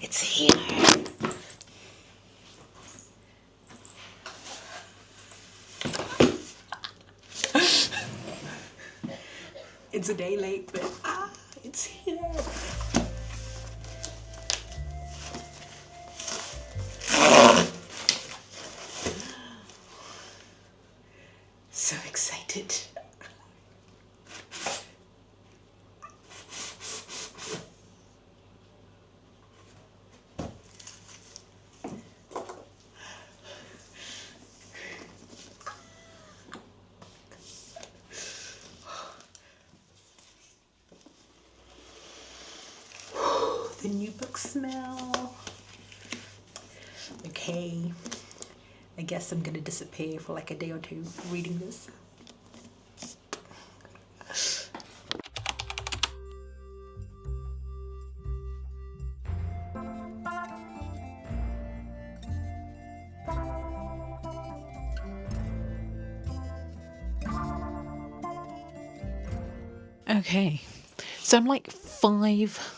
It's here. It's a day late, but it's here. So excited. The new book smell. Okay. I guess I'm gonna disappear for like a day or two reading this. Okay. So I'm like 5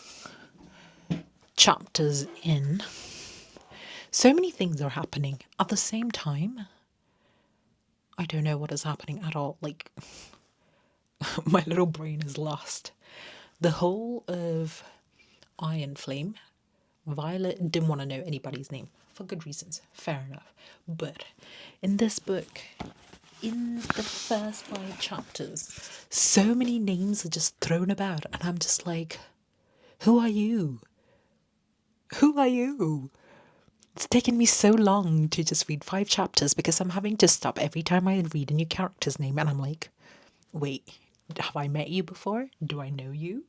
chapters in. So many things are happening at the same time. I don't know what is happening at all. Like, my little brain is lost. The whole of Iron Flame, Violet didn't want to know anybody's name for good reasons. Fair enough. But in this book, in the first 5 chapters, so many names are just thrown about, and I'm just like, who are you? Who are you? It's taken me so long to just read 5 chapters because I'm having to stop every time I read a new character's name, and I'm like, wait, have I met you before? Do I know you?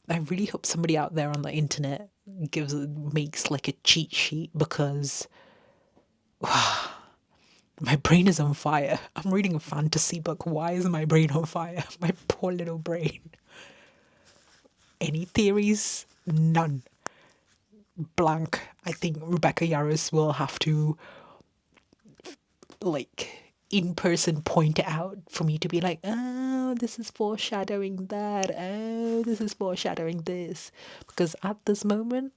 I really hope somebody out there on the internet makes like a cheat sheet because my brain is on fire. I'm reading a fantasy book. Why is my brain on fire? My poor little brain. Any theories? None. Blank. I think Rebecca Yarros will have to like in person point it out for me to be like, oh, this is foreshadowing that. Oh, this is foreshadowing this. Because at this moment,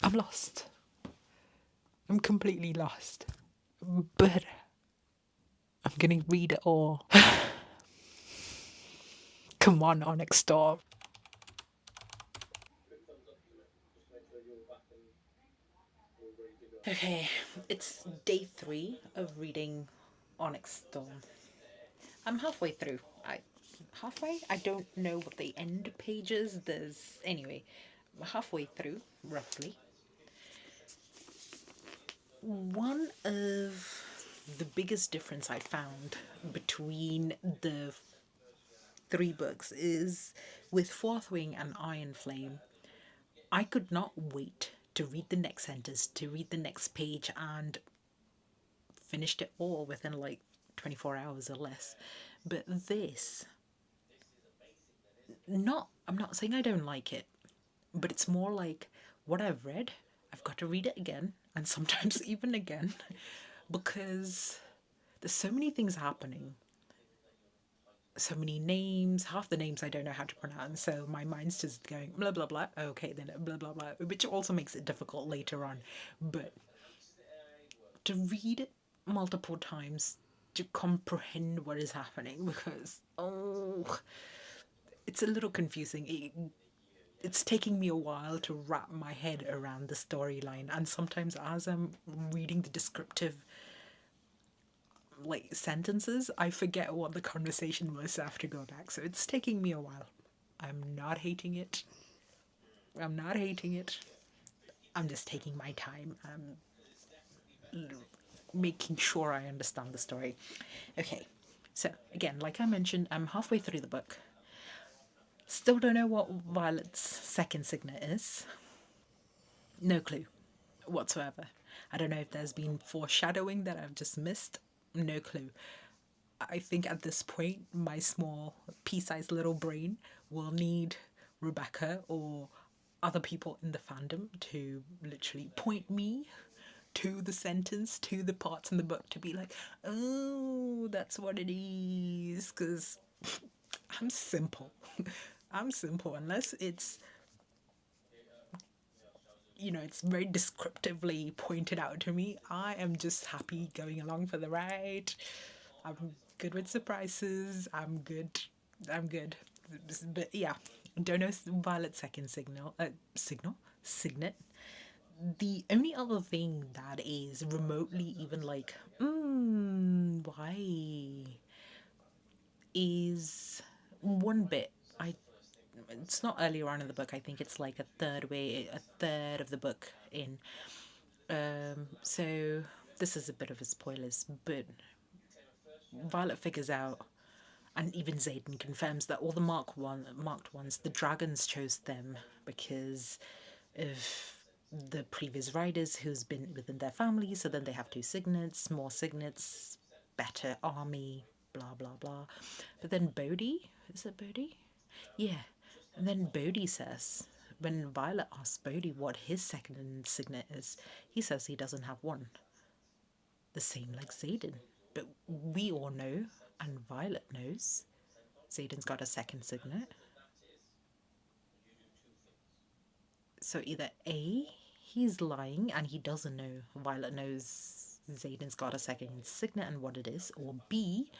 I'm lost. I'm completely lost. But I'm gonna read it all. Come on, Onyx Storm. Okay, it's day 3 of reading Onyx Storm. I'm halfway through. Halfway? I don't know what the end page is. There's anyway, halfway through, roughly. One of the biggest difference I found between the 3 books is with Fourth Wing and Iron Flame. I could not wait to read the next sentence, to read the next page, and finished it all within like 24 hours or less. But this, I'm not saying I don't like it, but it's more like what I've read, I've got to read it again, and sometimes even again, because there's so many things happening. So many names, half the names I don't know how to pronounce, so my mind's just going blah blah blah. Okay, then blah blah blah, which also makes it difficult later on. But to read it multiple times to comprehend what is happening, because it's a little confusing. It's taking me a while to wrap my head around the storyline, and sometimes as I'm reading the descriptive like sentences, I forget what the conversation was, so I have to go back. So it's taking me a while. I'm not hating it. I'm not hating it. I'm just taking my time. I'm making sure I understand the story. Okay, so again, like I mentioned, I'm halfway through the book. Still don't know what Violet's second signet is. No clue whatsoever. I don't know if there's been foreshadowing that I've just missed. No clue. I think at this point, my small, pea sized little brain will need Rebecca or other people in the fandom to literally point me to the sentence, to the parts in the book to be like, oh, that's what it is. Because I'm simple. I'm simple. Unless it's it's very descriptively pointed out to me. I am just happy going along for the ride. I'm good with surprises. I'm good. I'm good. But yeah, don't know Violet second signet. The only other thing that is remotely even like, why is one bit. It's not earlier on in the book. I think it's like a third of the book in. So this is a bit of a spoilers, but Violet figures out, and even Xaden confirms that all the marked ones, the dragons chose them because of the previous riders who's been within their family. So then they have two signets, more signets, better army, blah blah blah. But then Bodhi, is it Bodhi? Yeah. And then Bodhi says, when Violet asks Bodhi what his second signet is, he says he doesn't have one. The same like Xaden. But we all know, and Violet knows, Xaden's got a second signet. So either A, he's lying and he doesn't know, Violet knows Xaden's got a second signet and what it is, or B,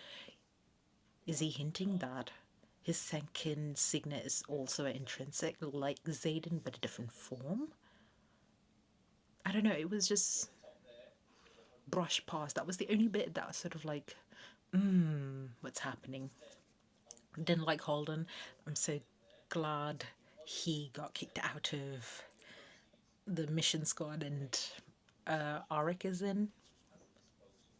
is he hinting that his second signet is also an intrinsic like Xaden but a different form? I don't know, it was just brushed past. That was the only bit that was sort of like, what's happening? Didn't like Holden. I'm so glad he got kicked out of the mission squad and Arik is in.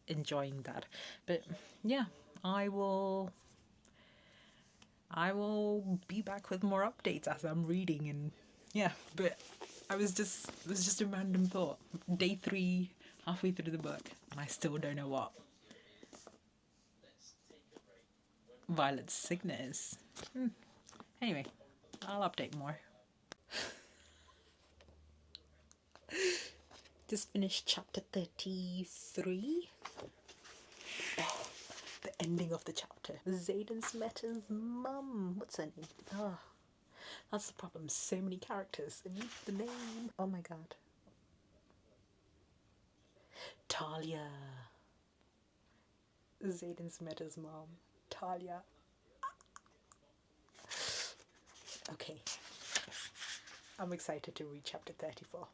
Enjoying that. But yeah, I will be back with more updates as I'm reading, and yeah, but it was just a random thought. Day 3, halfway through the book, and I still don't know what Violet's signet is. Anyway, I'll update more. Just finished chapter 33. The ending of the chapter. Xaden's met his mum. What's her name? Oh, that's the problem. So many characters. I need the name. Oh my god. Talia. Xaden's met his mom. Talia. Okay. I'm excited to read chapter 34.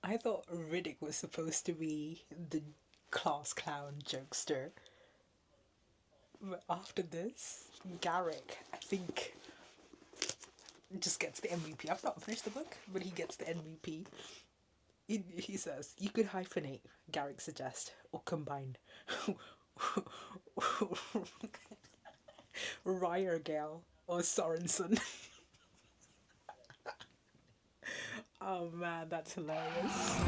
I thought Riddick was supposed to be the class clown jokester. But after this, Garrick, I think, just gets the MVP. I've not finished the book, but he gets the MVP. He says, you could hyphenate, Garrick suggests, or combine. Ryergale or Sorensen. Oh man, that's hilarious.